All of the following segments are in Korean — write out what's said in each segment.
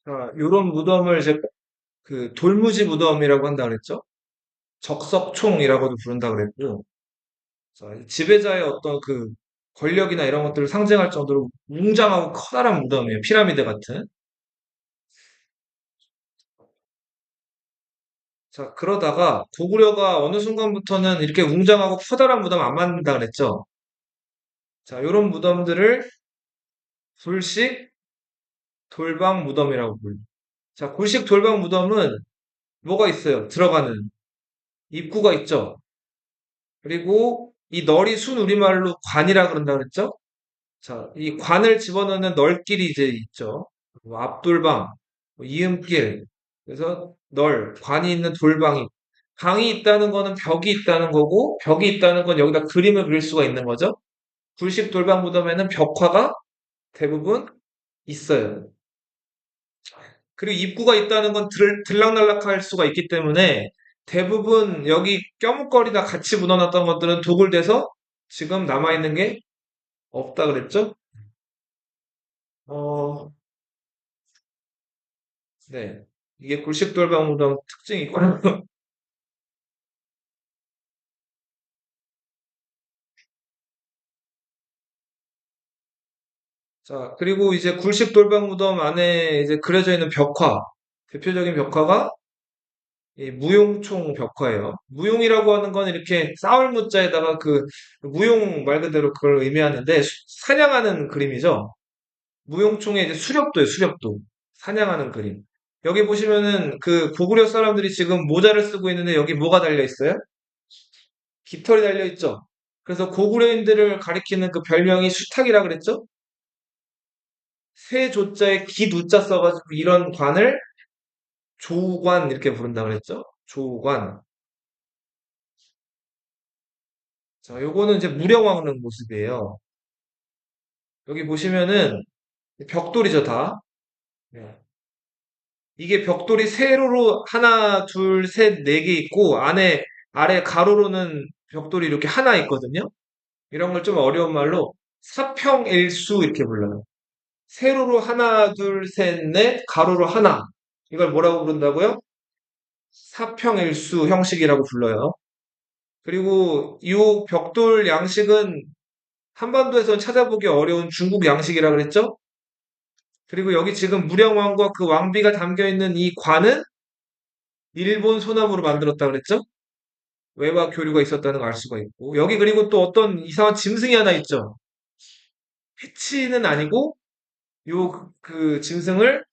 자, 요런 무덤을 이제 그 돌무지 무덤이라고 한다 그랬죠? 적석총이라고도 부른다 그랬고, 자, 이 지배자의 어떤 그 권력이나 이런 것들을 상징할 정도로 웅장하고 커다란 무덤이에요. 피라미드 같은. 자, 그러다가 고구려가 어느 순간부터는 이렇게 웅장하고 커다란 무덤 안 만든다 그랬죠? 자, 요런 무덤들을 굴식 돌방 무덤이라고 불러요. 자, 굴식 돌방 무덤은 뭐가 있어요? 들어가는 입구가 있죠? 그리고 이 널이 순우리말로 관이라 그런다 그랬죠? 자, 이 관을 집어넣는 널길이 이제 있죠. 뭐 앞돌방, 뭐 이음길. 그래서 관이 있는 돌방이. 방이 있다는 거는 벽이 있다는 거고, 벽이 있다는 건 여기다 그림을 그릴 수가 있는 거죠. 굴식 돌방 무덤에는 벽화가 대부분 있어요. 그리고 입구가 있다는 건 들락날락할 수가 있기 때문에 대부분 여기 껴묵거리다 같이 묻어놨던 것들은 도굴돼서 지금 남아있는 게 없다 그랬죠? 어, 네. 이게 굴식돌방무덤 특징이고. 자, 그리고 이제 굴식돌방무덤 안에 이제 그려져 있는 벽화. 대표적인 벽화가 이 무용총 벽화예요. 무용이라고 하는 건 이렇게 싸울 무자에다가 그 무용 말 그대로 그걸 의미하는데 사냥하는 그림이죠. 무용총의 이제 수렵도예요, 수렵도. 사냥하는 그림. 여기 보시면은 그 고구려 사람들이 지금 모자를 쓰고 있는데 여기 뭐가 달려 있어요? 깃털이 달려 있죠. 그래서 고구려인들을 가리키는 그 별명이 수탁이라 그랬죠? 세 조자에 기누자 써가지고 이런 관을 조관 이렇게 부른다 그랬죠? 조관. 자, 요거는 이제 무령왕릉 모습이에요. 여기 보시면은 벽돌이죠, 다. 네. 이게 벽돌이 세로로 하나, 둘, 셋, 네 개 있고 안에 아래 가로로는 벽돌이 이렇게 하나 있거든요. 이런 걸 좀 어려운 말로 사평일수 이렇게 불러요. 세로로 하나, 둘, 셋, 넷, 가로로 하나. 이걸 뭐라고 부른다고요? 사평일수 형식이라고 불러요. 그리고 이 벽돌 양식은 한반도에서 찾아보기 어려운 중국 양식이라 그랬죠? 그리고 여기 지금 무령왕과 그 왕비가 담겨 있는 이 관은 일본 소나무로 만들었다 그랬죠? 외화 교류가 있었다는 걸 알 수가 있고. 여기 그리고 또 어떤 이상한 짐승이 하나 있죠? 해치는 아니고 요 그 짐승을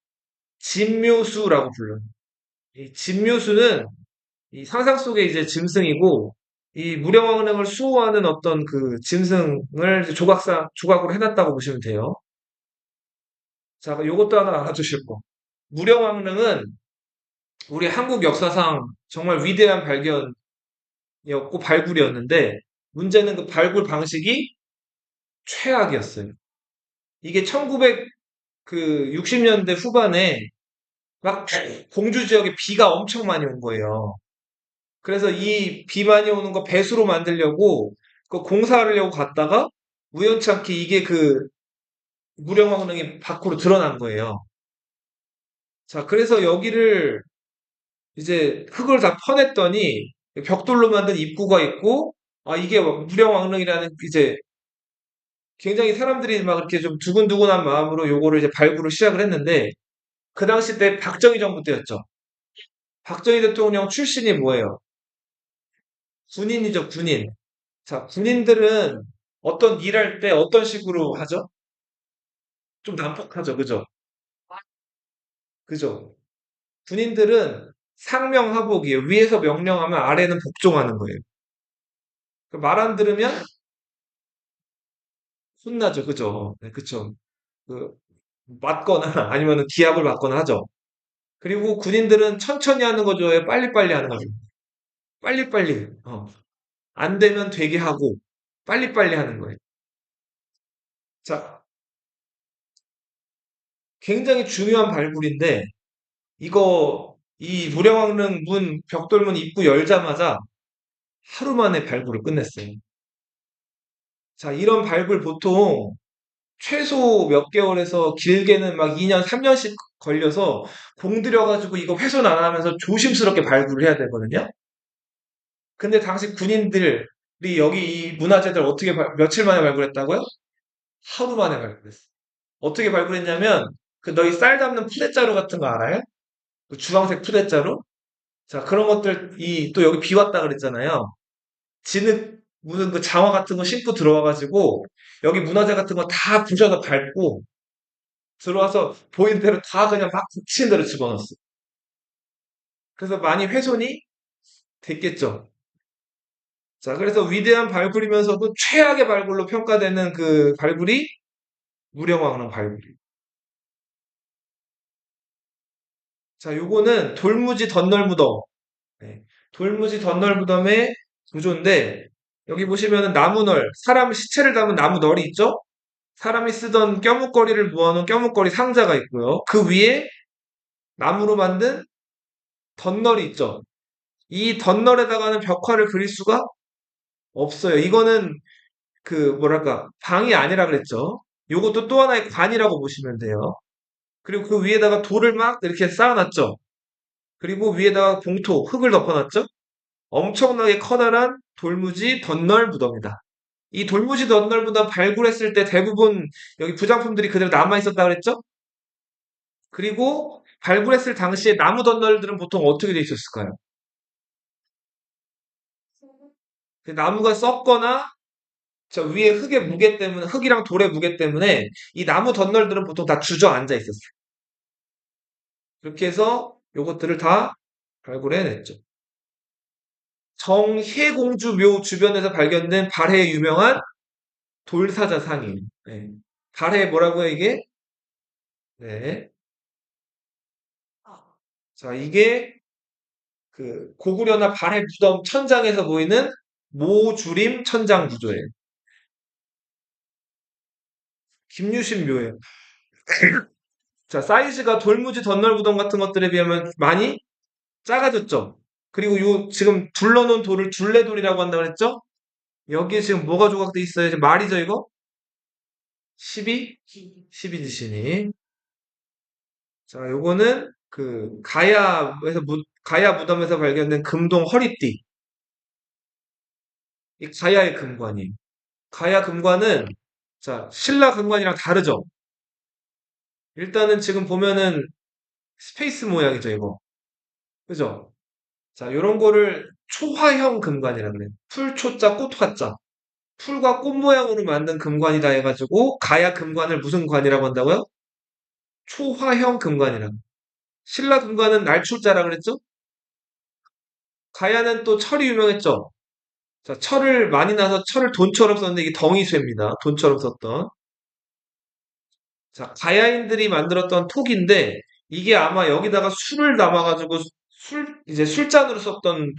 진묘수라고 불러요. 이 진묘수는 이 상상 속의 이제 짐승이고 이 무령왕릉을 수호하는 어떤 그 짐승을 이제 조각으로 해놨다고 보시면 돼요. 자, 요것도 하나 알아두실 거. 무령왕릉은 우리 한국 역사상 정말 위대한 발견이었고 발굴이었는데 문제는 그 발굴 방식이 최악이었어요. 이게 1960년대 후반에 막 공주 지역에 비가 엄청 많이 온 거예요. 그래서 이 비 많이 오는 거 배수로 만들려고 그 공사하려고 갔다가 우연찮게 이게 그 무령왕릉이 밖으로 드러난 거예요. 자, 그래서 여기를 이제 흙을 다 퍼냈더니 벽돌로 만든 입구가 있고 아 이게 무령왕릉이라는 이제 굉장히 사람들이 막 이렇게 좀 두근두근한 마음으로 요거를 이제 발굴을 시작을 했는데 그 당시 때 박정희 정부 때였죠. 박정희 대통령 출신이 뭐예요? 군인이죠, 군인. 자, 군인들은 어떤 일할 때 어떤 식으로 하죠? 좀 난폭하죠, 그죠? 그죠? 군인들은 상명하복이에요. 위에서 명령하면 아래는 복종하는 거예요. 말 안 들으면 혼나죠, 그죠? 네, 그쵸. 그, 맞거나 아니면 기합을 맞거나 하죠. 그리고 군인들은 천천히 하는 거 좋아해요? 빨리빨리 하는 거죠. 빨리빨리. 안 되면 되게 하고 빨리빨리 하는 거예요. 자, 굉장히 중요한 발굴인데 이 무령왕릉 벽돌문 입구 열자마자 하루 만에 발굴을 끝냈어요. 자, 이런 발굴 보통 최소 몇 개월에서 길게는 막 2년, 3년씩 걸려서 공들여가지고 이거 훼손 안 하면서 조심스럽게 발굴을 해야 되거든요. 근데 당시 군인들이 여기 이 문화재들 어떻게 며칠 만에 발굴했다고요? 하루 만에 발굴했어. 어떻게 발굴했냐면 그 너희 쌀 담는 푸대자루 같은 거 알아요? 그 주황색 푸대자루? 자, 그런 것들 이 또 여기 비 왔다 그랬잖아요. 진흙 묻은 그 장화 같은 거 신고 들어와가지고 여기 문화재 같은 거 다 부셔서 밟고 들어와서 보이는 대로 다 그냥 막 붙이는 대로 집어넣었어. 그래서 많이 훼손이 됐겠죠. 자, 그래서 위대한 발굴이면서도 최악의 발굴로 평가되는 그 발굴이 무령왕릉 발굴이. 자, 요거는 돌무지 덧널무덤. 네. 돌무지 덧널무덤의 구조인데 여기 보시면은 나무널, 사람 시체를 담은 나무널이 있죠? 사람이 쓰던 껴묵거리를 모아놓은 껴묵거리 상자가 있고요. 그 위에 나무로 만든 덧널이 있죠. 이 덧널에다가는 벽화를 그릴 수가 없어요. 이거는 그 뭐랄까 방이 아니라 그랬죠. 요것도 또 하나의 관이라고 보시면 돼요. 그리고 그 위에다가 돌을 막 이렇게 쌓아놨죠. 그리고 위에다가 봉토, 흙을 덮어놨죠. 엄청나게 커다란 돌무지 덧널 무덤이다. 이 돌무지 덧널 무덤 발굴했을 때 대부분 여기 부장품들이 그대로 남아있었다 그랬죠? 그리고 발굴했을 당시에 나무 덧널들은 보통 어떻게 돼 있었을까요? 그 나무가 썩거나 저 위에 흙의 무게 때문에 흙이랑 돌의 무게 때문에 이 나무 덧널들은 보통 다 주저앉아 있었어요. 그렇게 해서 요것들을 다 발굴해냈죠. 정혜공주 묘 주변에서 발견된 발해의 유명한 돌사자 상인. 네. 발해 뭐라고요 이게? 네. 자 이게 그 고구려나 발해 무덤 천장에서 보이는 모주림 천장 구조예요. 김유신 묘예요. 자 사이즈가 돌무지 덧널부동 같은 것들에 비하면 많이 작아졌죠. 그리고 요 지금 둘러놓은 돌을 둘레돌이라고 한다고 그랬죠? 여기에 지금 뭐가 조각돼 있어요? 지금 말이죠 이거? 12? 12지신이. 자 요거는 그 가야 무덤에서 발견된 금동 허리띠. 이 가야의 금관이. 가야 금관은 자 신라 금관이랑 다르죠. 일단은 지금 보면은 스페이스 모양이죠 이거. 그죠? 자 요런 거를 초화형 금관이라 그래요. 풀초자 꽃화자. 풀과 꽃 모양으로 만든 금관이다 해가지고 가야 금관을 무슨 관이라고 한다고요? 초화형 금관이라고. 신라 금관은 날출자라 그랬죠? 가야는 또 철이 유명했죠? 자, 철을 많이 나서 철을 돈처럼 썼는데 이게 덩이쇠입니다. 돈처럼 썼던. 자, 가야인들이 만들었던 톡인데 이게 아마 여기다가 술을 담아가지고 이제 술잔으로 썼던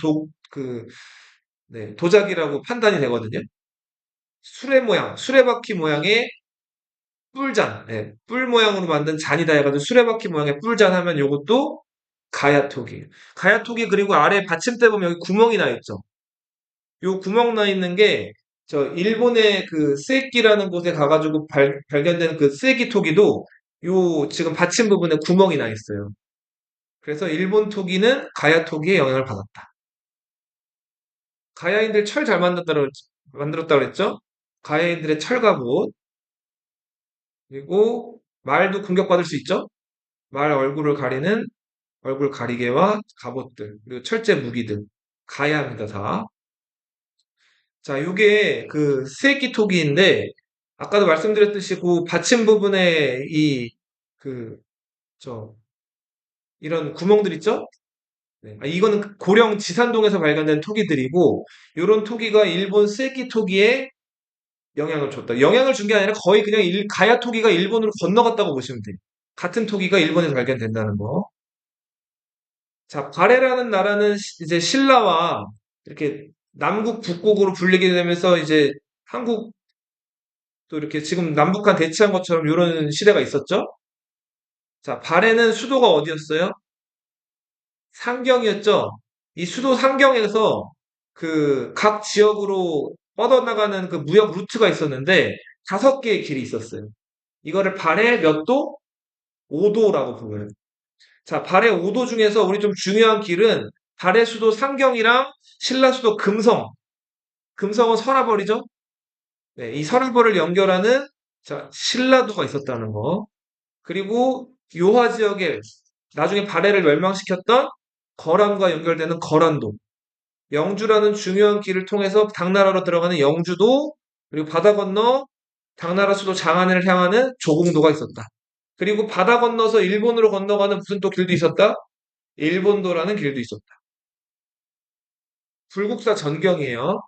네, 도자기라고 판단이 되거든요. 수레바퀴 모양의 뿔잔, 예, 뿔 모양으로 만든 잔이다 해가지고 수레바퀴 모양의 뿔잔 하면 요것도 가야톡이에요. 가야톡이 그리고 아래 받침대 보면 여기 구멍이 나 있죠. 요 구멍 나 있는 게 저 일본의 그 스에키라는 곳에 가가지고 발견된 그 스에키 토기도 요 지금 받침 부분에 구멍이 나 있어요. 그래서 일본 토기는 가야 토기의 영향을 받았다. 가야인들 철 잘 만들었다 그랬죠? 가야인들의 철갑옷 그리고 말도 공격받을 수 있죠? 말 얼굴을 가리는 얼굴 가리개와 갑옷들 그리고 철제 무기들 가야입니다 다. 자, 요게 그 스에키 토기인데 아까도 말씀드렸듯이 그 받침 부분에 그, 저, 이런 구멍들 있죠? 네. 이거는 고령 지산동에서 발견된 토기들이고, 요런 토기가 일본 스에키 토기에 영향을 줬다. 영향을 준 게 아니라 거의 그냥 가야 토기가 일본으로 건너갔다고 보시면 돼요. 같은 토기가 일본에서 발견된다는 거. 자, 발해라는 나라는 이제 신라와 이렇게 남국 북국으로 불리게 되면서 이제 한국 또 이렇게 지금 남북한 대치한 것처럼 이런 시대가 있었죠. 자, 발해는 수도가 어디였어요? 상경이었죠. 이 수도 상경에서 그 각 지역으로 뻗어나가는 그 무역 루트가 있었는데 5개의 길이 있었어요. 이거를 발의 몇 도? 5도라고 불러요. 자, 발의 5도 중에서 우리 좀 중요한 길은 발의 수도 상경이랑 신라 수도 금성. 금성은 서라벌이죠? 네, 이 서라벌을 연결하는 자, 신라도가 있었다는 거. 그리고 요하 지역에 나중에 발해를 멸망시켰던 거란과 연결되는 거란도. 영주라는 중요한 길을 통해서 당나라로 들어가는 영주도, 그리고 바다 건너 당나라 수도 장안을 향하는 조공도가 있었다. 그리고 바다 건너서 일본으로 건너가는 무슨 또 길도 있었다? 일본도라는 길도 있었다. 불국사 전경이에요.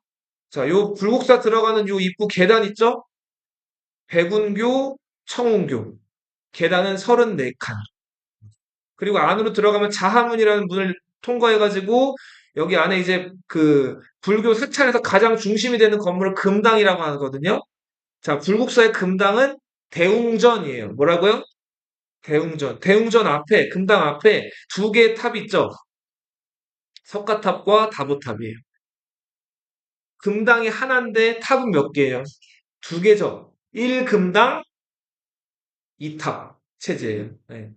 자, 요 불국사 들어가는 요 입구 계단 있죠? 백운교, 청운교. 계단은 34칸. 그리고 안으로 들어가면 자하문이라는 문을 통과해가지고 여기 안에 이제 그 불교 사찰에서 가장 중심이 되는 건물을 금당이라고 하거든요. 자, 불국사의 금당은 대웅전이에요. 뭐라고요? 대웅전. 대웅전 앞에, 금당 앞에 두 개의 탑이 있죠. 석가탑과 다보탑이에요. 금당이 하나인데 탑은 몇 개예요? 두 개죠. 1금당 2탑 체제예요. 네.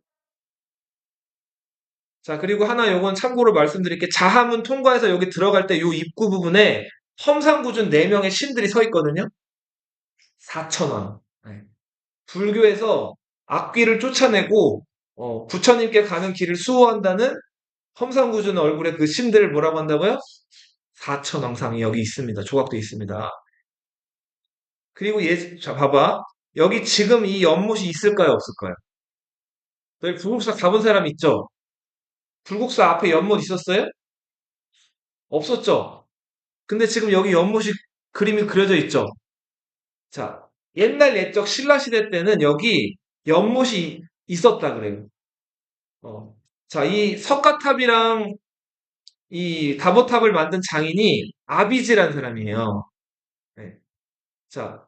자, 그리고 하나 요건 참고로 말씀드릴게. 자하문 통과해서 여기 들어갈 때 요 입구 부분에 험상궂은 4명의 신들이 서 있거든요. 4천왕. 네. 불교에서 악귀를 쫓아내고 부처님께 가는 길을 수호한다는 험상궂은 얼굴의 그 신들을 뭐라고 한다고요? 4천왕상이 여기 있습니다. 조각도 있습니다. 그리고 자, 봐봐. 여기 지금 이 연못이 있을까요? 없을까요? 너희 불국사 가본 사람 있죠? 불국사 앞에 연못 있었어요? 없었죠? 근데 지금 여기 연못이 그림이 그려져 있죠? 자, 옛날 옛적 신라시대 때는 여기 연못이 있었다 그래요. 어. 자, 이 석가탑이랑 이 다보탑을 만든 장인이 아비지라는 사람이에요. 네. 자,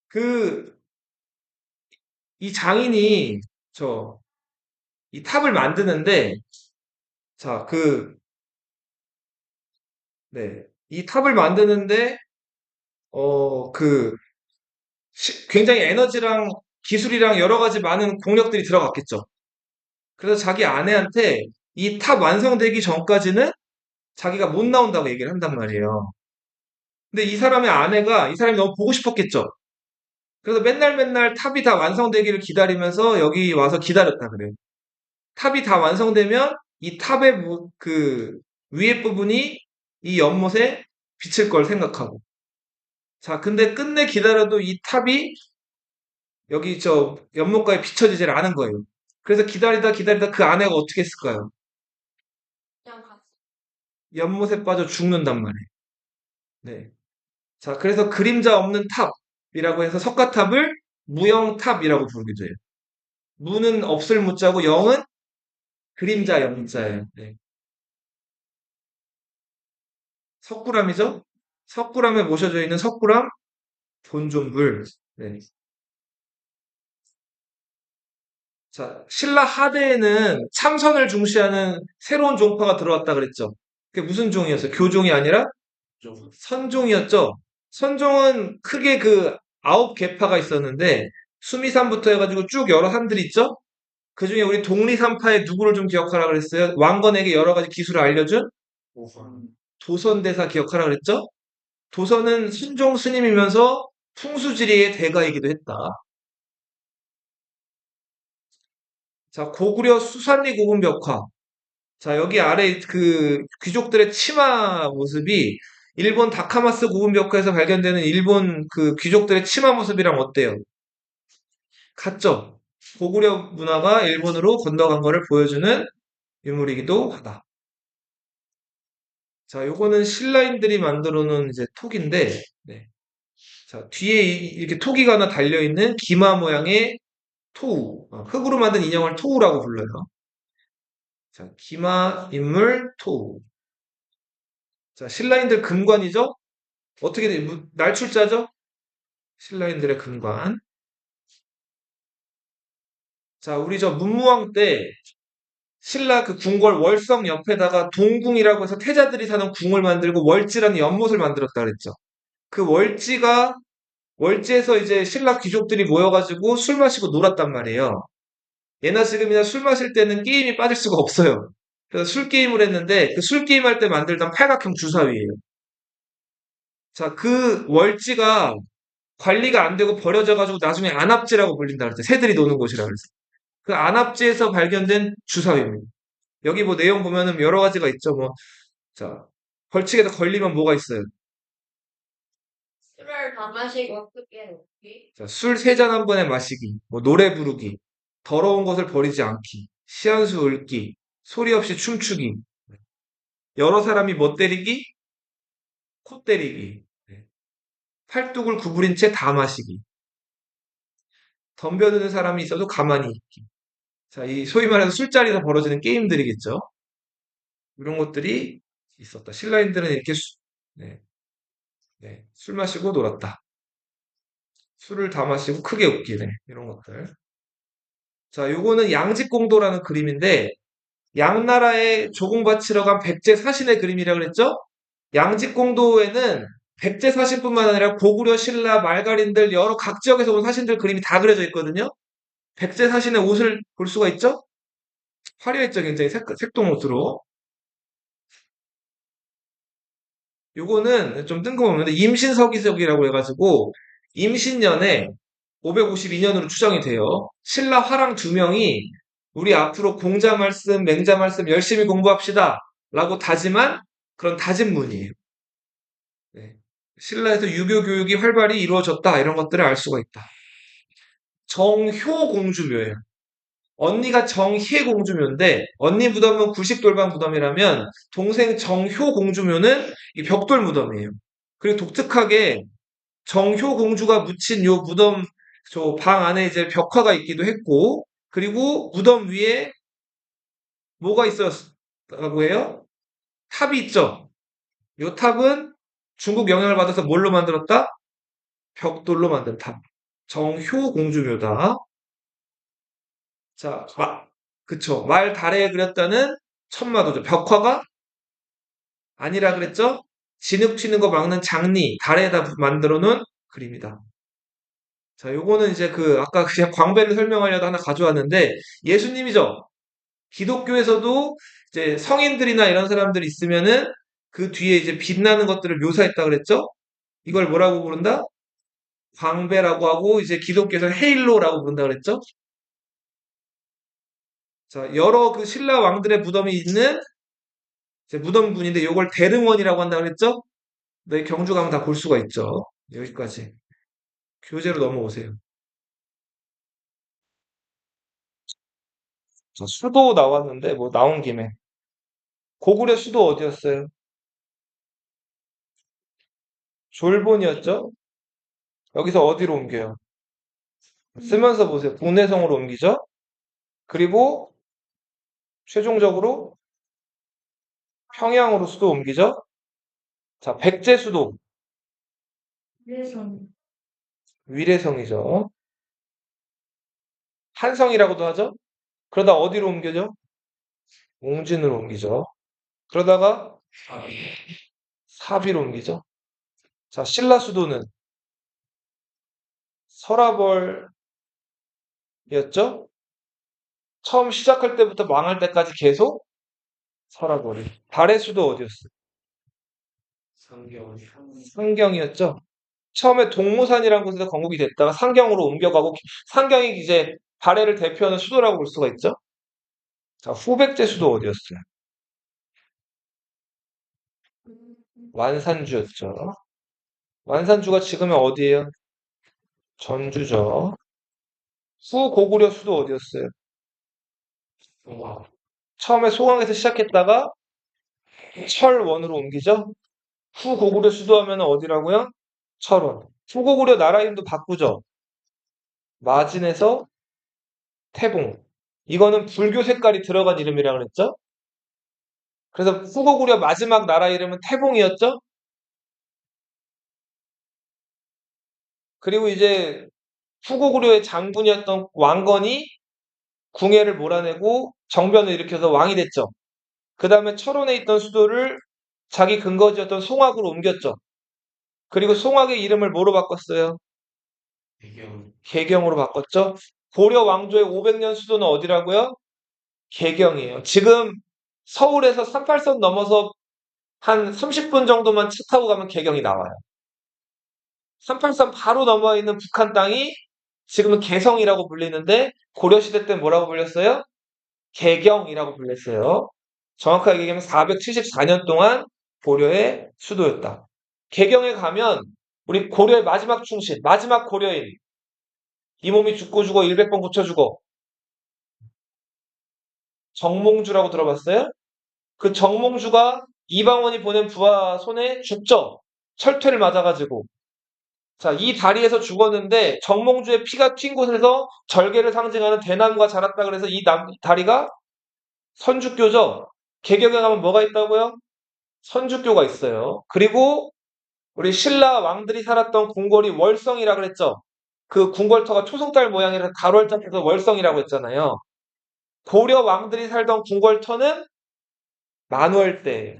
그, 이 장인이 이 탑을 만드는데, 자, 네. 이 탑을 만드는데, 그, 굉장히 에너지랑 기술이랑 여러 가지 많은 공력들이 들어갔겠죠. 그래서 자기 아내한테 이 탑 완성되기 전까지는 자기가 못 나온다고 얘기를 한단 말이에요. 근데 이 사람의 아내가 이 사람이 너무 보고 싶었겠죠. 그래서 맨날 맨날 탑이 다 완성되기를 기다리면서 여기 와서 기다렸다 그래요. 탑이 다 완성되면 이 탑의 그 위에 부분이 이 연못에 비칠 걸 생각하고. 자, 근데 끝내 기다려도 이 탑이 여기 연못가에 비춰지질 않은 거예요. 그래서 기다리다 기다리다 그 아내가 어떻게 했을까요? 연못에 빠져 죽는단 말이에요. 네. 자, 그래서 그림자 없는 탑이라고 해서 석가탑을 무영탑이라고 부르기도 해요. 무는 없을 무자고 영은 그림자 영자예요. 네. 석굴암이죠? 석굴암에 모셔져 있는 석굴암 본존불. 네. 자, 신라 하대에는 참선을 중시하는 새로운 종파가 들어왔다 그랬죠. 그게 무슨 종이었어요? 교종이 아니라 선종이었죠. 선종은 크게 그 9개파가 있었는데 수미산부터 해가지고 쭉 여러 산들이 있죠. 그 중에 우리 독리산파의 누구를 좀 기억하라 그랬어요? 왕건에게 여러 가지 기술을 알려준 도선대사 기억하라 그랬죠? 도선은 순종 스님이면서 풍수지리의 대가이기도 했다. 자, 고구려 수산리 고분 벽화. 자, 여기 아래 그 귀족들의 치마 모습이 일본 다카마스 고분 벽화에서 발견되는 일본 그 귀족들의 치마 모습이랑 어때요? 같죠? 고구려 문화가 일본으로 건너간 거를 보여주는 유물이기도 하다. 자, 요거는 신라인들이 만들어 놓은 이제 톡인데, 네. 자, 뒤에 이렇게 토기가 하나 달려있는 기마 모양의 토우. 흙으로 만든 인형을 토우라고 불러요. 자, 기마 인물 토우. 자, 신라인들 금관이죠? 어떻게 돼? 날출자죠? 신라인들의 금관. 자, 우리 문무왕 때 신라 그 궁궐 월성 옆에다가 동궁이라고 해서 태자들이 사는 궁을 만들고 월지라는 연못을 만들었다 그랬죠. 그 월지가 월지에서 이제 신라 귀족들이 모여가지고 술 마시고 놀았단 말이에요. 예나 지금이나 술 마실 때는 게임이 빠질 수가 없어요. 그래서 술 게임을 했는데 그 술 게임 할 때 만들던 팔각형 주사위예요. 자, 그 월지가 관리가 안 되고 버려져가지고 나중에 안압지라고 불린다 그랬어요. 새들이 노는 곳이라 그래서. 그 안압지에서 발견된 주사위입니다. 여기 뭐 내용 보면은 여러 가지가 있죠. 뭐, 자, 벌칙에다 걸리면 뭐가 있어요? 술을 다 마시고 크게 놓기. 자, 술 세 잔 한 번에 마시기, 뭐 노래 부르기, 더러운 것을 버리지 않기, 시한수 읊기, 소리 없이 춤추기, 여러 사람이 못 때리기, 코 때리기, 네. 팔뚝을 구부린 채 다 마시기, 덤벼드는 사람이 있어도 가만히 있기. 자, 이 소위 말해서 술자리에서 벌어지는 게임들이겠죠. 이런 것들이 있었다. 신라인들은 이렇게 네, 네, 술 마시고 놀았다. 술을 다 마시고 크게 웃기네. 이런 것들. 자, 요거는 양직공도라는 그림인데 양나라의 조공바치러 간 백제 사신의 그림이라 그랬죠? 양직공도에는 백제 사신뿐만 아니라 고구려, 신라, 말갈인들 여러 각 지역에서 온 사신들 그림이 다 그려져 있거든요. 백제 사신의 옷을 볼 수가 있죠? 화려했죠, 굉장히 색동 옷으로. 요거는 좀 뜬금없는데 임신서기석이라고 해가지고 임신년에 552년으로 추정이 돼요. 신라 화랑 두 명이 우리 앞으로 공자 말씀, 맹자 말씀 열심히 공부합시다 라고 다짐한 그런 다짐문이에요. 네. 신라에서 유교 교육이 활발히 이루어졌다 이런 것들을 알 수가 있다. 정효공주묘예요. 언니가 정희공주묘인데 언니 무덤은 구식돌방 무덤이라면 동생 정효공주묘는 이 벽돌 무덤이에요. 그리고 독특하게 정효공주가 묻힌 요 무덤 저 방 안에 이제 벽화가 있기도 했고 그리고 무덤 위에 뭐가 있었다고 해요? 탑이 있죠. 요 탑은 중국 영향을 받아서 뭘로 만들었다? 벽돌로 만든 탑. 정효공주묘다. 자, 그쵸. 말 달에 그렸다는 천마도죠. 벽화가 아니라 그랬죠? 진흙 튀는 거 막는 장리, 달에다 만들어 놓은 그림이다. 자, 요거는 이제 그, 아까 그냥 광배를 설명하려다 하나 가져왔는데, 예수님이죠. 기독교에서도 이제 성인들이나 이런 사람들이 있으면은 그 뒤에 이제 빛나는 것들을 묘사했다 그랬죠? 이걸 뭐라고 부른다? 광배라고 하고, 이제 기독교에서 헤일로라고 부른다 그랬죠? 자, 여러 그 신라 왕들의 무덤이 있는 이제 무덤군인데 요걸 대릉원이라고 한다 그랬죠? 너희 경주 가면 다 볼 수가 있죠. 여기까지. 교재로 넘어오세요. 자, 수도 나왔는데 뭐 나온 김에 고구려 수도 어디였어요? 졸본이었죠? 여기서 어디로 옮겨요? 쓰면서 보세요. 봉내성으로 옮기죠? 그리고 최종적으로 평양으로 수도 옮기죠? 자, 백제 수도 그래서 위례성이죠. 한성이라고도 하죠? 그러다 어디로 옮겨죠? 옹진으로 옮기죠. 그러다가 사비로 옮기죠. 자, 신라 수도는 서라벌이었죠? 처음 시작할 때부터 망할 때까지 계속 서라벌이. 달의 수도 어디였어요? 상경이었죠? 처음에 동무산이라는 곳에서 건국이 됐다가 상경으로 옮겨가고 상경이 이제 발해를 대표하는 수도라고 볼 수가 있죠? 자, 후백제 수도 어디였어요? 완산주였죠. 완산주가 지금은 어디예요? 전주죠. 후고구려 수도 어디였어요? 처음에 소강에서 시작했다가 철원으로 옮기죠? 후고구려 수도 하면 어디라고요? 철원. 후고구려 나라 이름도 바꾸죠? 마진에서 태봉. 이거는 불교 색깔이 들어간 이름이라 그랬죠? 그래서 후고구려 마지막 나라 이름은 태봉이었죠? 그리고 이제 후고구려의 장군이었던 왕건이 궁예를 몰아내고 정변을 일으켜서 왕이 됐죠. 그 다음에 철원에 있던 수도를 자기 근거지였던 송악으로 옮겼죠. 그리고 송악의 이름을 뭐로 바꿨어요? 개경으로 바꿨죠? 고려 왕조의 500년 수도는 어디라고요? 개경이에요. 지금 서울에서 38선 넘어서 한 30분 정도만 차 타고 가면 개경이 나와요. 38선 바로 넘어 있는 북한 땅이 지금은 개성이라고 불리는데 고려시대 때 뭐라고 불렸어요? 개경이라고 불렸어요. 정확하게 얘기하면 474년 동안 고려의 수도였다. 개경에 가면 우리 고려의 마지막 충신, 마지막 고려인 이 몸이 죽고 죽어 100번 고쳐주고 정몽주라고 들어봤어요? 그 정몽주가 이방원이 보낸 부하 손에 죽죠. 철퇴를 맞아가지고. 자, 이 다리에서 죽었는데 정몽주의 피가 튄 곳에서 절개를 상징하는 대나무가 자랐다 그래서 다리가 선주교죠. 개경에 가면 뭐가 있다고요? 선주교가 있어요. 그리고 우리 신라 왕들이 살았던 궁궐이 월성이라 그랬죠. 그 궁궐터가 초승달 모양이라서 가로알짝해서 월성이라고 했잖아요. 고려 왕들이 살던 궁궐터는 만월대.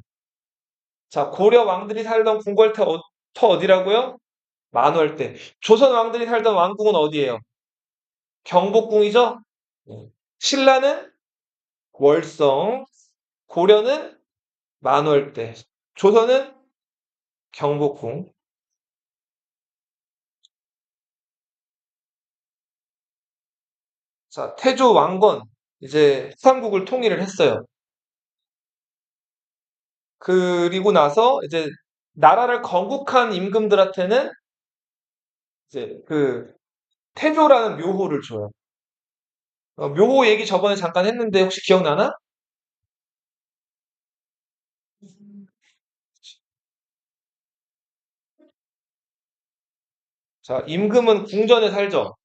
자, 고려 왕들이 살던 궁궐터 터 어디라고요? 만월대. 조선 왕들이 살던 왕궁은 어디예요? 경복궁이죠? 네. 신라는 월성, 고려는 만월대, 조선은 경복궁. 자, 태조 왕건 이제 삼국을 통일을 했어요. 그리고 나서 이제 나라를 건국한 임금들한테는 이제 그 태조라는 묘호를 줘요. 묘호 얘기 저번에 잠깐 했는데 혹시 기억나나? 자, 임금은 궁전에 살죠.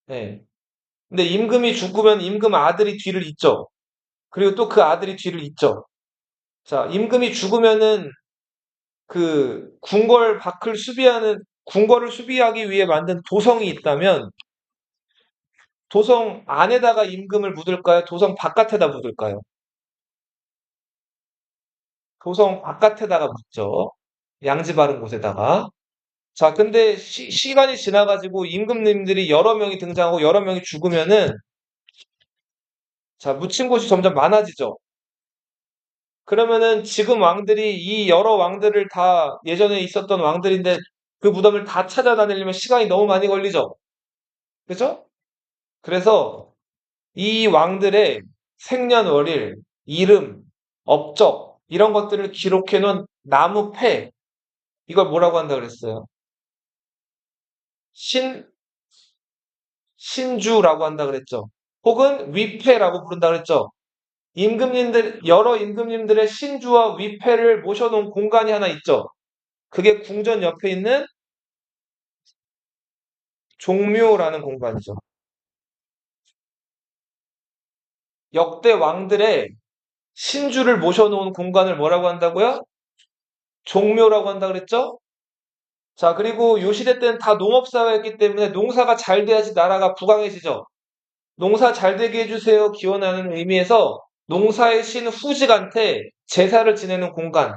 네. 근데 임금이 죽으면 임금 아들이 뒤를 잇죠. 그리고 또 그 아들이 뒤를 잇죠. 자, 임금이 죽으면은 그 궁궐을 수비하기 위해 만든 도성이 있다면 도성 안에다가 임금을 묻을까요? 도성 바깥에다 묻을까요? 도성 바깥에다가 묻죠. 양지 바른 곳에다가. 자, 근데 시간이 지나가지고 임금님들이 여러 명이 등장하고 여러 명이 죽으면은 자, 묻힌 곳이 점점 많아지죠. 그러면은 지금 왕들이 이 여러 왕들을 다 예전에 있었던 왕들인데 그 무덤을 다 찾아다니려면 시간이 너무 많이 걸리죠. 그죠? 그래서 이 왕들의 생년월일, 이름, 업적 이런 것들을 기록해 놓은 나무패 이걸 뭐라고 한다 그랬어요? 신 신주라고 한다 그랬죠. 혹은 위패라고 부른다 그랬죠. 여러 임금님들의 신주와 위패를 모셔놓은 공간이 하나 있죠. 그게 궁전 옆에 있는 종묘라는 공간이죠. 역대 왕들의 신주를 모셔놓은 공간을 뭐라고 한다고요? 종묘라고 한다 그랬죠? 자, 그리고 요 시대 때는 다 농업사회였기 때문에 농사가 잘 돼야지 나라가 부강해지죠. 농사 잘 되게 해주세요 기원하는 의미에서 농사의 신 후직한테 제사를 지내는 공간,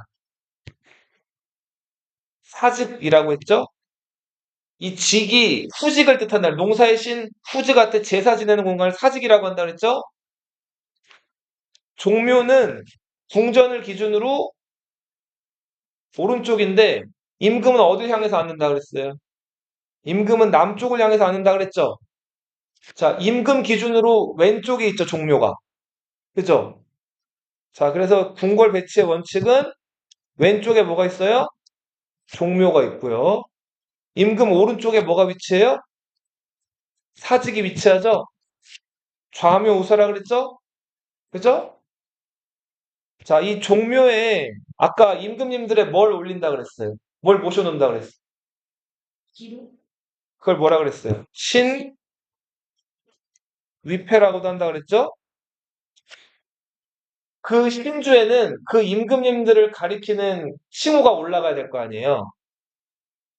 사직이라고 했죠? 이 직이 후직을 뜻한다. 농사의 신 후직한테 제사 지내는 공간을 사직이라고 한다 그랬죠? 종묘는 궁전을 기준으로 오른쪽인데 임금은 어디를 향해서 앉는다 그랬어요? 임금은 남쪽을 향해서 앉는다 그랬죠? 자, 임금 기준으로 왼쪽에 있죠, 종묘가. 그죠? 자, 그래서 궁궐 배치의 원칙은 왼쪽에 뭐가 있어요? 종묘가 있고요. 임금 오른쪽에 뭐가 위치해요? 사직이 위치하죠? 좌묘 우사라 그랬죠? 그죠? 자, 이 종묘에 아까 임금님들의 뭘 올린다 그랬어요? 뭘 모셔놓는다 그랬어요? 기록? 그걸 뭐라 그랬어요? 신위패라고도 한다 그랬죠? 그 신주에는 그 임금님들을 가리키는 칭호가 올라가야 될 거 아니에요.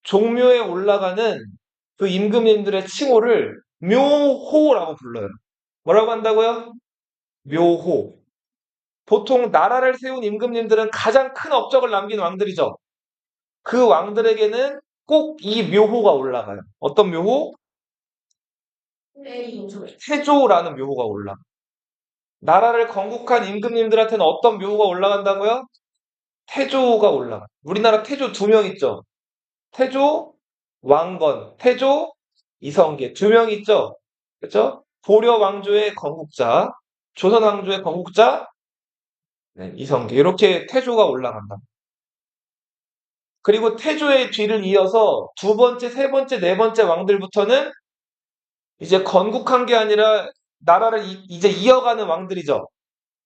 종묘에 올라가는 그 임금님들의 칭호를 묘호라고 불러요. 뭐라고 한다고요? 묘호. 보통 나라를 세운 임금님들은 가장 큰 업적을 남긴 왕들이죠. 그 왕들에게는 꼭 이 묘호가 올라가요. 어떤 묘호? 태조. 태조라는 묘호가 올라. 나라를 건국한 임금님들한테는 어떤 묘호가 올라간다고요? 태조가 올라가. 우리나라 태조 두 명 있죠? 태조, 왕건, 태조, 이성계 두 명 있죠? 그렇죠? 고려 왕조의 건국자, 조선 왕조의 건국자, 네, 이성계 이렇게 태조가 올라간다. 그리고 태조의 뒤를 이어서 두 번째, 세 번째, 네 번째 왕들부터는 이제 건국한 게 아니라 나라를 이제 이어가는 왕들이죠.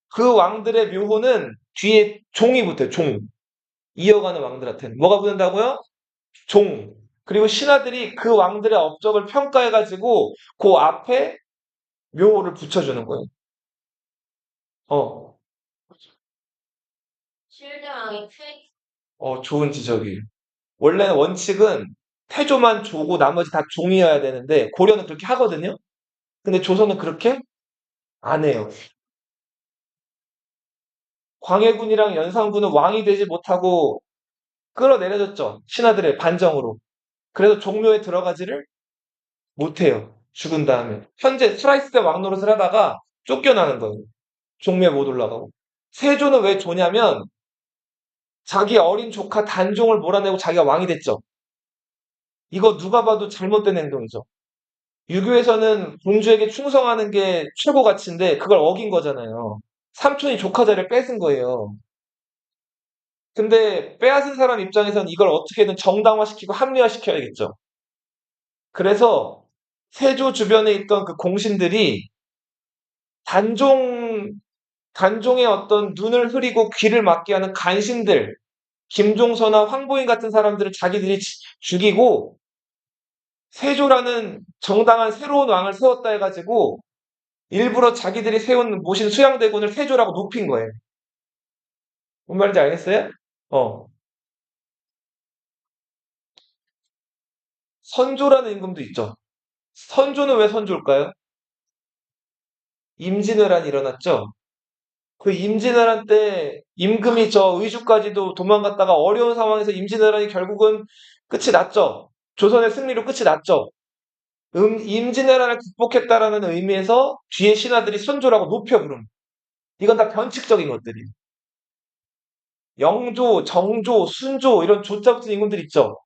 그 왕들의 묘호는 뒤에 종이 붙어요. 종. 이어가는 왕들한테는 뭐가 붙는다고요? 종. 그리고 신하들이 그 왕들의 업적을 평가해가지고 그 앞에 묘호를 붙여주는 거예요. 어, 실제왕이 퇴. 좋은 지적이에요. 원래는 원칙은 태조만 조고 나머지 다 종이어야 되는데 고려는 그렇게 하거든요. 근데 조선은 그렇게 안 해요. 광해군이랑 연산군은 왕이 되지 못하고 끌어내려졌죠. 신하들의 반정으로. 그래서 종묘에 들어가지를 못해요. 죽은 다음에. 현재 살아있을 때 왕노릇을 하다가 쫓겨나는 거예요. 종묘에 못 올라가고. 세조는 왜 조냐면 자기 어린 조카 단종을 몰아내고 자기가 왕이 됐죠. 이거 누가 봐도 잘못된 행동이죠. 유교에서는 공주에게 충성하는 게 최고 가치인데 그걸 어긴 거잖아요. 삼촌이 조카 자리를 뺏은 거예요. 근데 빼앗은 사람 입장에서는 이걸 어떻게든 정당화시키고 합리화시켜야겠죠. 그래서 세조 주변에 있던 그 공신들이 단종, 단종의 어떤 눈을 흐리고 귀를 막게 하는 간신들, 김종서나 황보인 같은 사람들을 자기들이 죽이고 세조라는 정당한 새로운 왕을 세웠다 해가지고 일부러 자기들이 세운 모신 수양대군을 세조라고 높인 거예요. 뭔 말인지 알겠어요? 어. 선조라는 임금도 있죠. 선조는 왜 선조일까요? 임진왜란이 일어났죠. 그 임진왜란 때 임금이 저 의주까지도 도망갔다가 어려운 상황에서 임진왜란이 결국은 끝이 났죠. 조선의 승리로 끝이 났죠. 임진왜란을 극복했다라는 의미에서 뒤에 신하들이 선조라고 높여 부릅니다. 이건 다 변칙적인 것들이에요. 영조, 정조, 순조 이런 조자 붙은 임금들 있죠.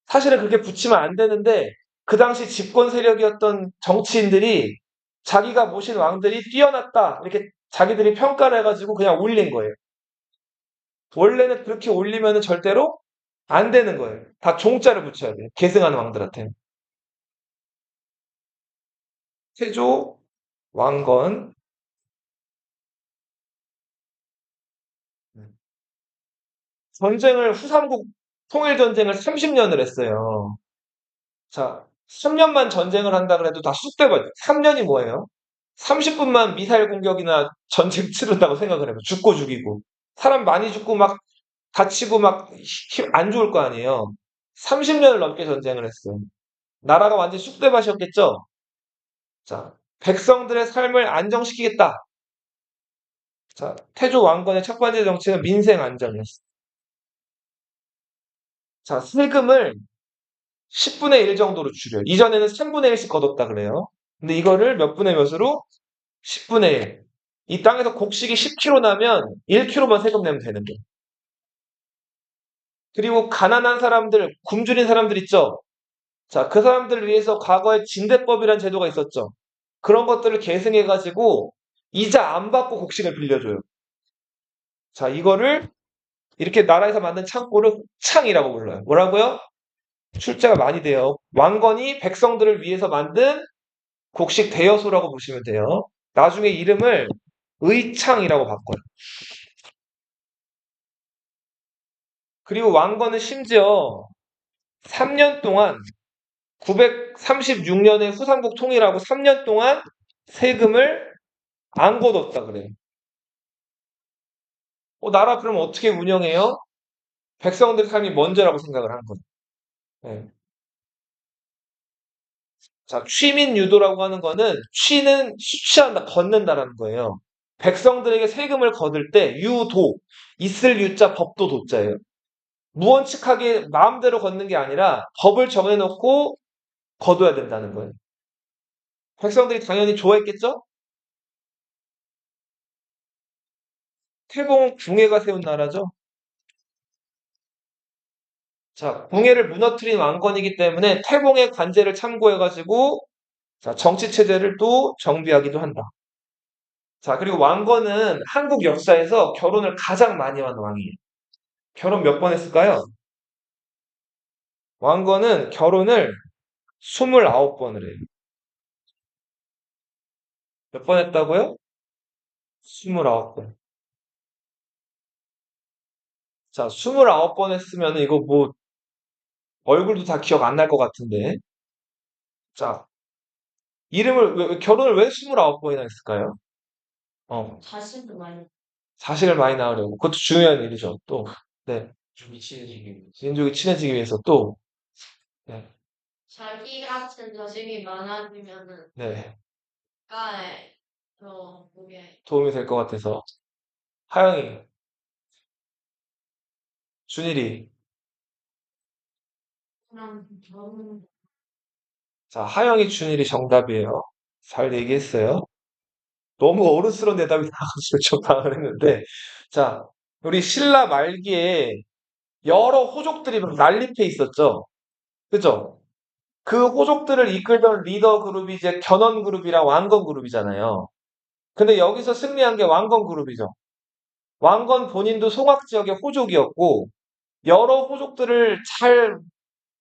사실은 그렇게 붙이면 안 되는데 그 당시 집권 세력이었던 정치인들이 자기가 모신 왕들이 뛰어났다 이렇게 자기들이 평가를 해가지고 그냥 올린 거예요. 원래는 그렇게 올리면 절대로 안 되는 거예요. 다 종자를 붙여야 돼요. 계승하는 왕들한테는. 태조, 왕건. 전쟁을 후삼국 통일전쟁을 30년을 했어요. 자, 3년만 전쟁을 한다 그래도 다 쑥대밭. 3년이 뭐예요? 30분만 미사일 공격이나 전쟁 치른다고 생각을 해요. 죽고 죽이고. 사람 많이 죽고 막 다치고 막 안 좋을 거 아니에요. 30년을 넘게 전쟁을 했어요. 나라가 완전 쑥대밭이었겠죠? 자, 백성들의 삶을 안정시키겠다. 자, 태조 왕건의 첫 번째 정책은 민생 안정이었어요. 자, 세금을 10분의 1 정도로 줄여요. 이전에는 3분의 1씩 걷었다 그래요. 근데 이거를 몇 분의 몇으로? 10분의 1. 이 땅에서 곡식이 10kg 나면 1kg만 세금 내면 되는 거예요. 그리고 가난한 사람들, 굶주린 사람들 있죠? 자, 그 사람들을 위해서 과거에 진대법이라는 제도가 있었죠. 그런 것들을 계승해가지고 이자 안 받고 곡식을 빌려줘요. 자, 이거를 이렇게 나라에서 만든 창고를 창이라고 불러요. 뭐라고요? 출제가 많이 돼요. 왕건이 백성들을 위해서 만든 곡식 대여소라고 보시면 돼요. 나중에 이름을 의창이라고 바꿔요. 그리고 왕건은 심지어 3년 동안 936년에 후삼국 통일하고 3년 동안 세금을 안 걷었다 그래요. 나라 그럼 어떻게 운영해요? 백성들 삶이 먼저라고 생각을 한 거예요. 네. 자, 취민 유도라고 하는 거는 취는 수취한다, 걷는다라는 거예요. 백성들에게 세금을 거둘 때 유도, 있을 유자, 법도 도자예요. 무원칙하게 마음대로 걷는 게 아니라 법을 정해놓고 거둬야 된다는 거예요. 백성들이 당연히 좋아했겠죠? 태봉은 궁예가 세운 나라죠. 자, 궁예를 무너뜨린 왕건이기 때문에 태봉의 관제를 참고해가지고 자, 정치 체제를 또 정비하기도 한다. 자, 그리고 왕건은 한국 역사에서 결혼을 가장 많이 한 왕이에요. 결혼 몇 번 했을까요? 왕건은 결혼을 29번을 해요. 몇 번 했다고요? 29번. 자, 29번 했으면 이거 뭐 얼굴도 다 기억 안 날 것 같은데. 자, 결혼을 왜 29번이나 했을까요? 어, 자신도 많이 자식을 많이 낳으려고. 그것도 중요한 일이죠. 또, 네. 좀 친해지기 위해서. 민족이 친해지기 위해서 또, 네. 자기 같은 자식이 많아지면은 네. 국가에 더 그게 도움이 될 것 같아서. 하영이, 준일이. 그냥 너무 자, 하영이, 준일이 정답이에요. 잘 얘기했어요. 너무 어른스러운 대답이 나와가지고 좀 당황을 했는데. 자, 우리 신라 말기에 여러 호족들이 막 난립해 있었죠. 그죠? 그 호족들을 이끌던 리더 그룹이 이제 견원 그룹이랑 왕건 그룹이잖아요. 근데 여기서 승리한 게 왕건 그룹이죠. 왕건 본인도 송악 지역의 호족이었고 여러 호족들을 잘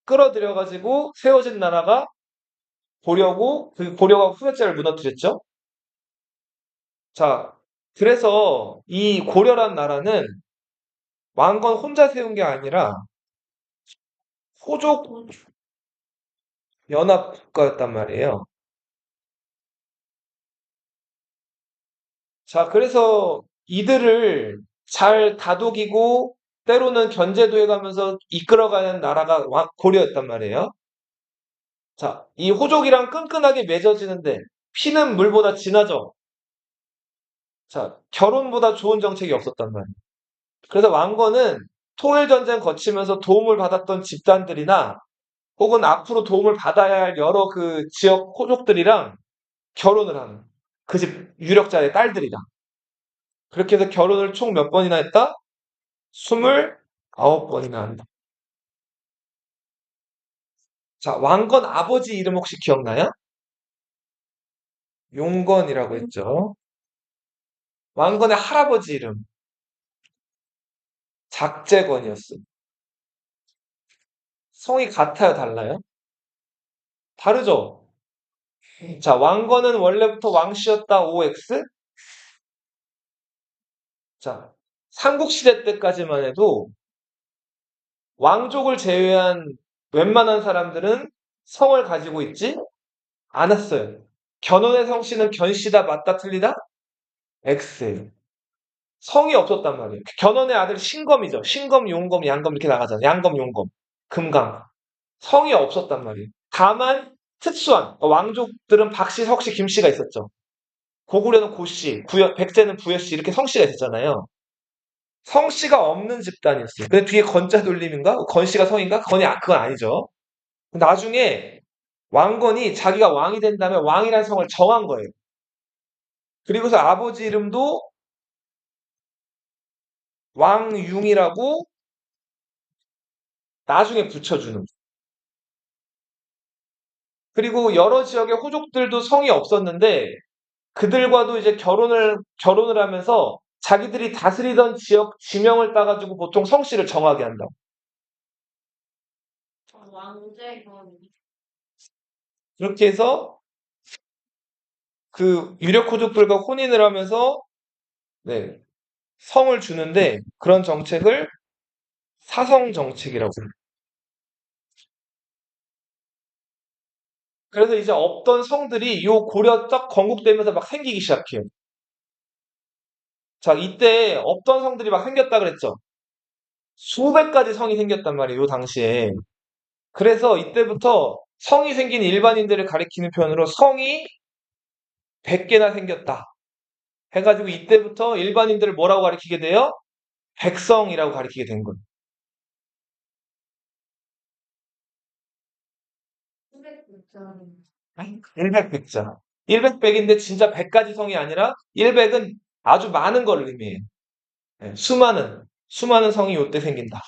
끌어들여가지고 세워진 나라가 고려고 그 고려가 후레자를 무너뜨렸죠. 자, 그래서 이 고려란 나라는 왕건 혼자 세운 게 아니라 호족 연합 국가였단 말이에요. 자, 그래서 이들을 잘 다독이고 때로는 견제도 해가면서 이끌어가는 나라가 고려였단 말이에요. 자, 이 호족이랑 끈끈하게 맺어지는데 피는 물보다 진하죠. 자, 결혼보다 좋은 정책이 없었단 말이에요. 그래서 왕건은 통일전쟁 거치면서 도움을 받았던 집단들이나 혹은 앞으로 도움을 받아야 할 여러 그 지역 호족들이랑 결혼을 하는 그 집 유력자의 딸들이랑 그렇게 해서 결혼을 총 몇 번이나 했다? 29번이나 한다. 자, 왕건 아버지 이름 혹시 기억나요? 용건이라고 했죠. 왕건의 할아버지 이름 작재건이었어요. 성이 같아요, 달라요? 다르죠? 자, 왕건은 원래부터 왕씨였다, OX? 자, 삼국시대 때까지만 해도 왕족을 제외한 웬만한 사람들은 성을 가지고 있지 않았어요. 견훤의 성씨는 견씨다, 맞다, 틀리다? X예요. 성이 없었단 말이에요. 견훤의 아들 신검이죠. 신검, 용검, 양검 이렇게 나가잖아요. 양검, 용검, 금강. 성이 없었단 말이에요. 다만 특수한 왕족들은 박씨, 석씨, 김씨가 있었죠. 고구려는 고씨, 백제는 부여씨 이렇게 성씨가 있었잖아요. 성씨가 없는 집단이었어요. 근데 뒤에 건자 돌림인가? 건씨가 성인가? 그건 아니죠. 나중에 왕건이 자기가 왕이 된 다음에 왕이라는 성을 정한 거예요. 그리고서 아버지 이름도 왕융이라고 나중에 붙여주는. 그리고 여러 지역의 호족들도 성이 없었는데 그들과도 이제 결혼을 하면서 자기들이 다스리던 지역 지명을 따가지고 보통 성씨를 정하게 한다. 왕제건 그렇게 해서 그 유력 호족들과 혼인을 하면서 네, 성을 주는데 그런 정책을 사성 정책이라고 해요. 그래서 이제 없던 성들이 요 고려 딱 건국되면서 막 생기기 시작해요. 자, 이때 없던 성들이 막 생겼다 그랬죠. 수백 가지 성이 생겼단 말이에요, 요 당시에. 그래서 이때부터 성이 생긴 일반인들을 가리키는 표현으로 성이 100개나 생겼다. 해가지고 이때부터 일반인들을 뭐라고 가리키게 돼요? 백성이라고 가리키게 된 거예요. 수백 글자는 일백백자. 100백인데 진짜 100가지 성이 아니라 100은 아주 많은 걸 의미해요. 예, 수많은 성이 요때 생긴다.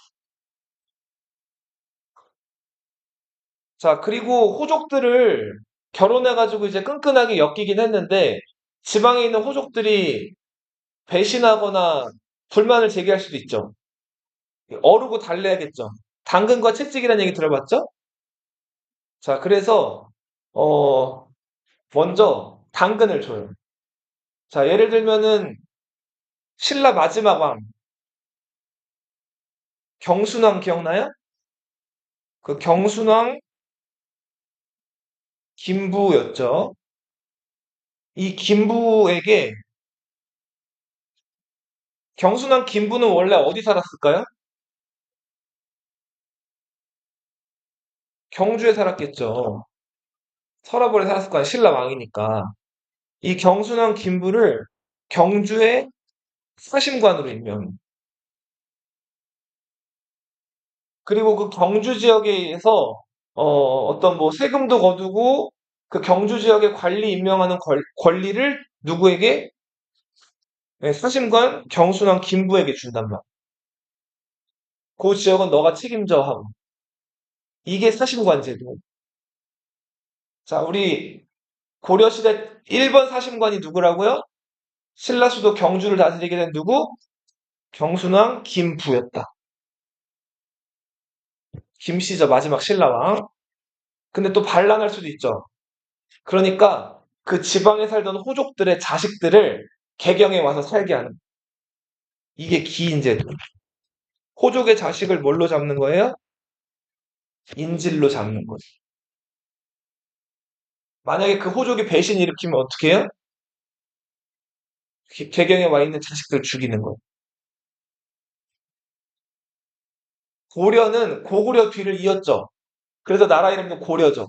자, 그리고 호족들을 결혼해가지고 이제 끈끈하게 엮이긴 했는데 지방에 있는 호족들이 배신하거나 불만을 제기할 수도 있죠. 어르고 달래야겠죠. 당근과 채찍이라는 얘기 들어봤죠? 자, 그래서 어, 먼저 당근을 줘요. 자, 예를 들면은 신라 마지막 왕 경순왕 기억나요? 그 경순왕 김부였죠. 이 김부에게 경순왕 김부는 원래 어디 살았을까요? 경주에 살았겠죠. 서라벌에 살았을 거야. 신라 왕이니까. 이 경순왕 김부를 경주의 사심관으로 임명해. 그리고 그 경주 지역에서 어떤 뭐 세금도 거두고 그 경주 지역의 관리 임명하는 권리를 누구에게? 네, 사심관 경순왕 김부에게 준단 말이야. 그 지역은 너가 책임져 하고. 이게 사심관 제도. 자, 우리 고려시대 1번 사심관이 누구라고요? 신라수도 경주를 다스리게 된 누구? 경순왕 김부였다. 김씨죠, 마지막 신라왕. 근데 또 반란할 수도 있죠. 그러니까 그 지방에 살던 호족들의 자식들을 개경에 와서 살게 하는. 이게 기인제도. 호족의 자식을 뭘로 잡는 거예요? 인질로 잡는 거죠. 만약에 그 호족이 배신 일으키면 어떻게 해요? 개경에 와 있는 자식들 죽이는 거예요. 고려는 고구려 뒤를 이었죠. 그래서 나라 이름도 고려죠.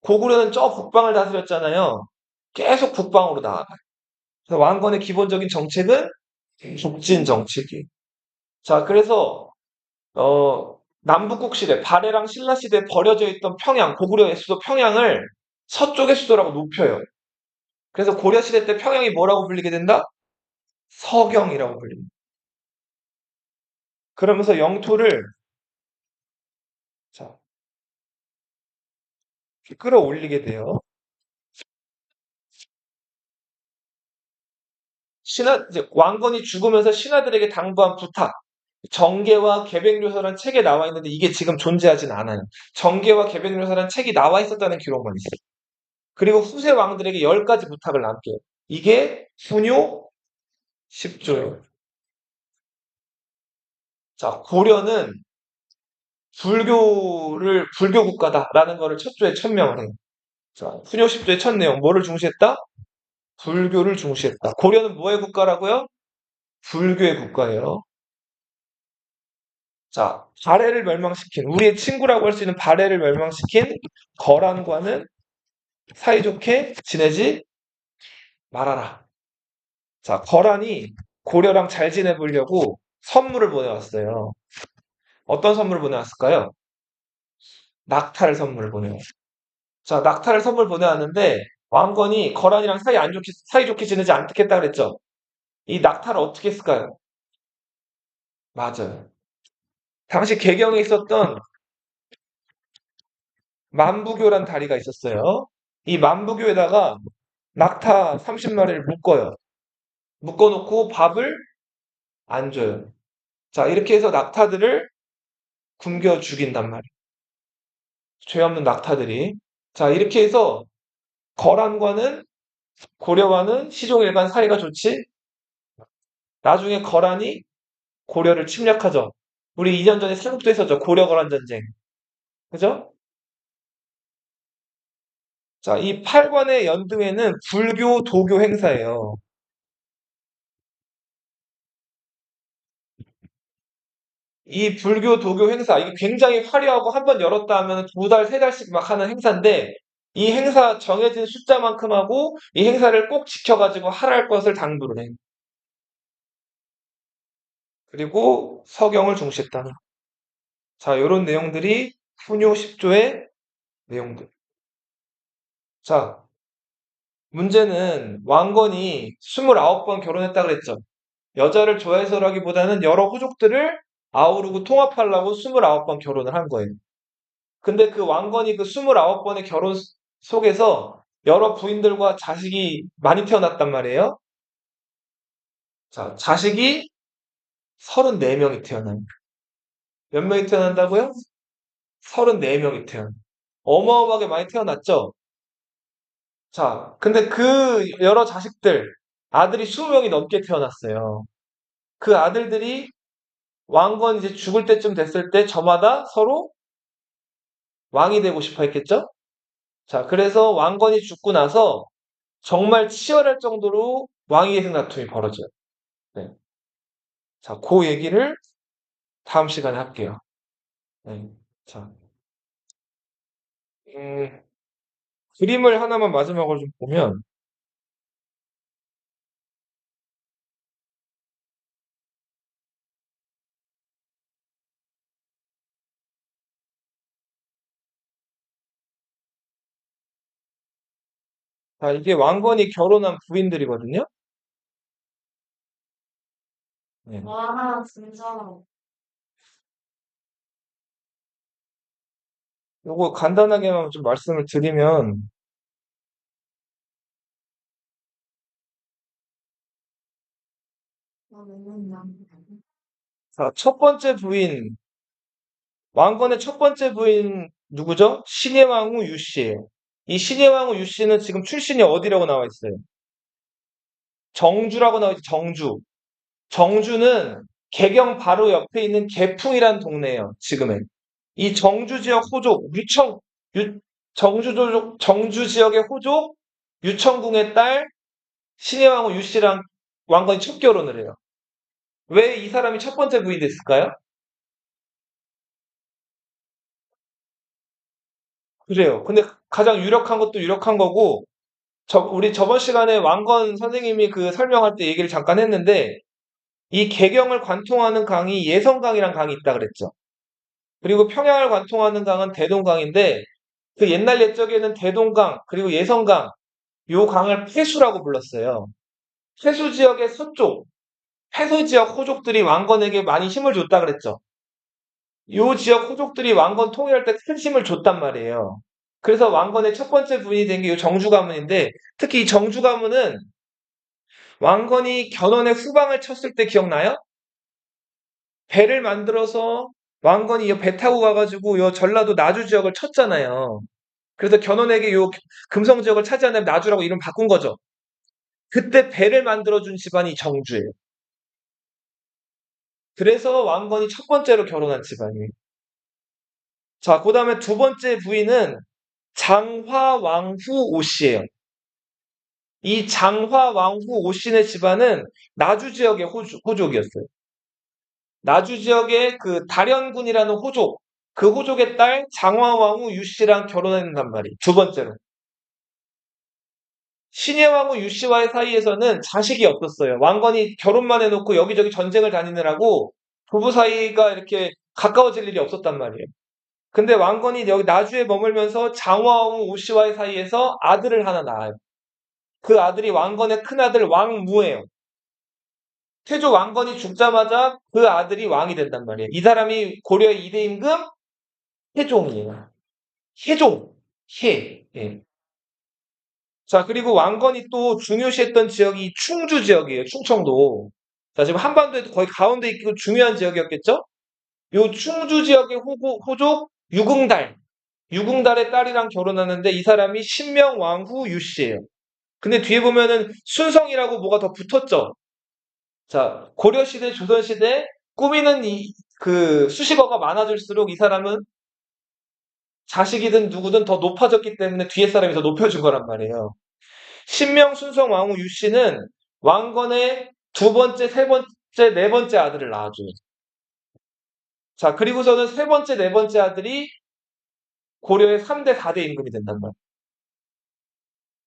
고구려는 저 북방을 다스렸잖아요. 계속 북방으로 나아가요. 그래서 왕건의 기본적인 정책은 북진 정책이에요. 자, 그래서 남북국 시대, 발해랑 신라 시대에 버려져 있던 평양, 고구려의 수도 평양을 서쪽의 수도라고 높여요. 그래서 고려 시대 때 평양이 뭐라고 불리게 된다? 서경이라고 불립니다. 그러면서 영토를 자, 끌어올리게 돼요. 이제 왕건이 죽으면서 신하들에게 당부한 부탁. 정계와 계백료서라는 책에 나와 있는데 이게 지금 존재하진 않아요. 정계와 계백료서라는 책이 나와 있었다는 기록만 있어요. 그리고 후세 왕들에게 10가지 부탁을 남겨요. 이게 훈요 10조예요. 자, 고려는 불교 국가다라는 거를 첫 조에 천명을 해요. 자, 훈요 10조의 첫 내용 뭐를 중시했다? 불교를 중시했다. 고려는 뭐의 국가라고요? 불교의 국가예요. 자, 발해를 멸망시킨 우리의 친구라고 할 수 있는 발해를 멸망시킨 거란과는 사이좋게 지내지 말아라. 자, 거란이 고려랑 잘 지내보려고 선물을 보내왔어요. 어떤 선물을 보내왔을까요? 낙타를 선물을 보내요. 자, 낙타를 선물 보내왔는데 왕건이 거란이랑 사이좋게 지내지 않겠다 그랬죠. 이 낙타를 어떻게 했을까요? 맞아요. 당시 개경에 있었던 만부교란 다리가 있었어요. 이 만부교에다가 낙타 30마리를 묶어요. 묶어놓고 밥을 안 줘요. 자, 이렇게 해서 낙타들을 굶겨 죽인단 말이에요. 죄 없는 낙타들이. 자, 이렇게 해서 거란과는 고려와는 시종일관 사이가 좋지. 나중에 거란이 고려를 침략하죠. 우리 2년 전에 삼국도 했었죠. 고려-거란 전쟁. 그죠? 자, 이 8관의 연등에는 불교, 도교 행사예요. 이 불교, 도교 행사, 이게 굉장히 화려하고 한 번 열었다 하면 2달, 3달씩 막 하는 행사인데, 이 행사 정해진 숫자만큼 하고, 이 행사를 꼭 지켜가지고 하랄 것을 당부를 해. 그리고 서경을 중시했다는. 자, 요런 내용들이 훈요 10조의 내용들. 자, 문제는 왕건이 29번 결혼했다 그랬죠. 여자를 좋아해서라기보다는 여러 호족들을 아우르고 통합하려고 29번 결혼을 한 거예요. 근데 그 왕건이 그 29번의 결혼 속에서 여러 부인들과 자식이 많이 태어났단 말이에요. 자, 자식이 34명이 태어나요. 몇 명이 태어난다고요? 34명이 태어나요. 어마어마하게 많이 태어났죠? 자, 근데 그 여러 자식들, 아들이 20명이 넘게 태어났어요. 그 아들들이 왕건 이제 죽을 때쯤 됐을 때 저마다 서로 왕이 되고 싶어 했겠죠? 자, 그래서 왕건이 죽고 나서 정말 치열할 정도로 왕위계생 다툼이 벌어져요. 네. 자, 그 얘기를 다음 시간에 할게요. 네. 자, 음, 그림을 하나만 마지막으로 좀 보면, 자, 이게 왕건이 결혼한 부인들이거든요. 네. 와, 진짜. 요거 간단하게만 좀 말씀을 드리면, 자, 첫 번째 부인, 왕건의 첫 번째 부인 누구죠? 신예 왕후 유씨예요. 이 신예 왕후 유씨는 지금 출신이 어디라고 나와 있어요? 정주라고 나와 있죠. 정주. 정주는 개경 바로 옆에 있는 개풍이란 동네예요. 지금은. 이 정주 지역 호족 정주 지역의 호족 유청궁의 딸 신예 왕후 유씨랑 왕건이 첫 결혼을 해요. 왜 이 사람이 첫 번째 부인이 됐을까요? 그래요. 근데 가장 유력한 것도 유력한 거고, 우리 저번 시간에 왕건 선생님이 그 설명할 때 얘기를 잠깐 했는데, 이 개경을 관통하는 강이 예성강이란 강이 있다 그랬죠. 그리고 평양을 관통하는 강은 대동강인데, 그 옛날 옛적에는 대동강, 그리고 예성강, 요 강을 폐수라고 불렀어요. 폐수 지역의 서쪽, 폐수 지역 호족들이 왕건에게 많이 힘을 줬다 그랬죠. 요 지역 호족들이 왕건 통일할 때 큰 힘을 줬단 말이에요. 그래서 왕건의 첫 번째 부인이 된 게 이 정주 가문인데 특히 이 정주 가문은 왕건이 견훤의 후방을 쳤을 때 기억나요? 배를 만들어서 왕건이 이 배 타고 가가지고 요 전라도 나주 지역을 쳤잖아요. 그래서 견훤에게 요 금성 지역을 차지한 다음에 나주라고 이름 바꾼 거죠. 그때 배를 만들어준 집안이 정주예요. 그래서 왕건이 첫 번째로 결혼한 집안이에요. 자, 그 다음에 두 번째 부인은 장화왕후 오씨예요. 이 장화왕후 오씨네 집안은 나주 지역의 호족이었어요. 나주 지역의 그 달현군이라는 호족, 그 호족의 딸 장화왕후 유씨랑 결혼했단 말이에요. 두 번째로. 신예왕후 유씨와의 사이에서는 자식이 없었어요. 왕건이 결혼만 해놓고 여기저기 전쟁을 다니느라고 부부 사이가 이렇게 가까워질 일이 없었단 말이에요. 근데 왕건이 여기 나주에 머물면서 장화왕후 오씨와의 사이에서 아들을 하나 낳아요. 그 아들이 왕건의 큰아들 왕무예요. 태조 왕건이 죽자마자 그 아들이 왕이 된단 말이에요. 이 사람이 고려의 2대 임금 태종이에요. 태종. 해. 예. 자, 그리고 왕건이 또 중요시했던 지역이 충주 지역이에요. 충청도. 자, 지금 한반도에 거의 가운데 있고 중요한 지역이었겠죠? 요 충주 지역의 호족 유궁달. 유궁달의 딸이랑 결혼하는데 이 사람이 신명왕후 유씨예요. 근데 뒤에 보면은 순성이라고 뭐가 더 붙었죠? 자, 고려시대, 조선시대 꾸미는 그 수식어가 많아질수록 이 사람은 자식이든 누구든 더 높아졌기 때문에 뒤에 사람이 더 높여준 거란 말이에요. 신명, 순성, 왕후 유씨는 왕건의 두 번째, 세 번째, 네 번째 아들을 낳아줘요. 자, 그리고서는 세 번째, 네 번째 아들이 고려의 3대, 4대 임금이 된단 말이에요.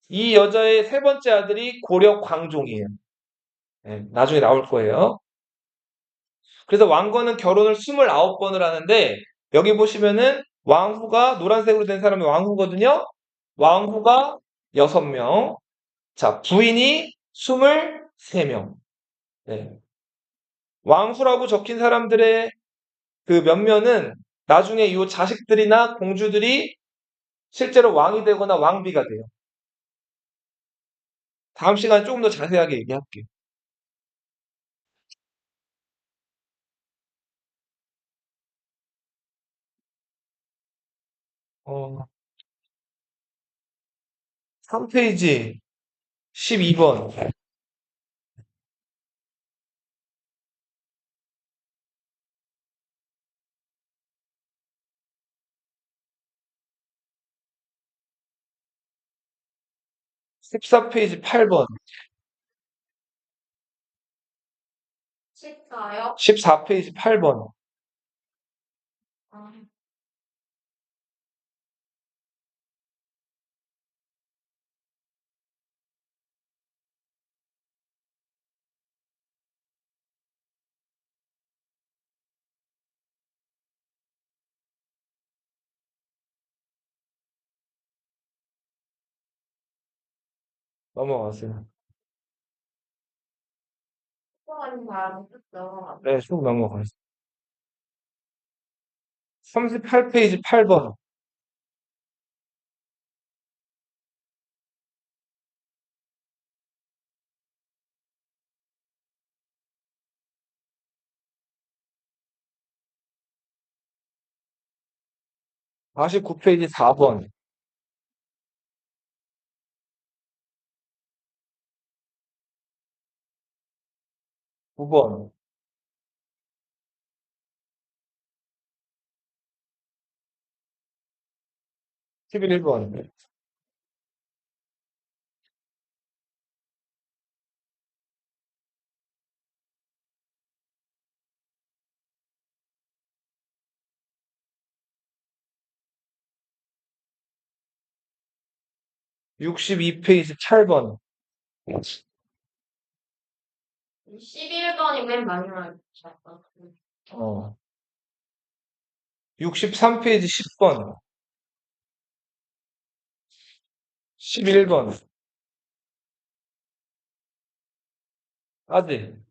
이 여자의 세 번째 아들이 고려 광종이에요. 네, 나중에 나올 거예요. 그래서 왕건은 결혼을 29번을 하는데 여기 보시면은 왕후가 노란색으로 된 사람이 왕후거든요. 왕후가 6명, 자, 부인이 23명. 네. 왕후라고 적힌 사람들의 그 면면은 나중에 이 자식들이나 공주들이 실제로 왕이 되거나 왕비가 돼요. 다음 시간에 조금 더 자세하게 얘기할게요. 3페이지 12번. 14페이지 8번. 14요? 14페이지 8번. 아, 넘어가세요. 수고하는 사람 넘어가. 네, 쭉 넘어가세요. 38페이지 8번. 49페이지 4번. 9번. 11번. 62페이지 8번. 11번이 맨 마지막에 붙였어. 63페이지 10번. 11번. 까지.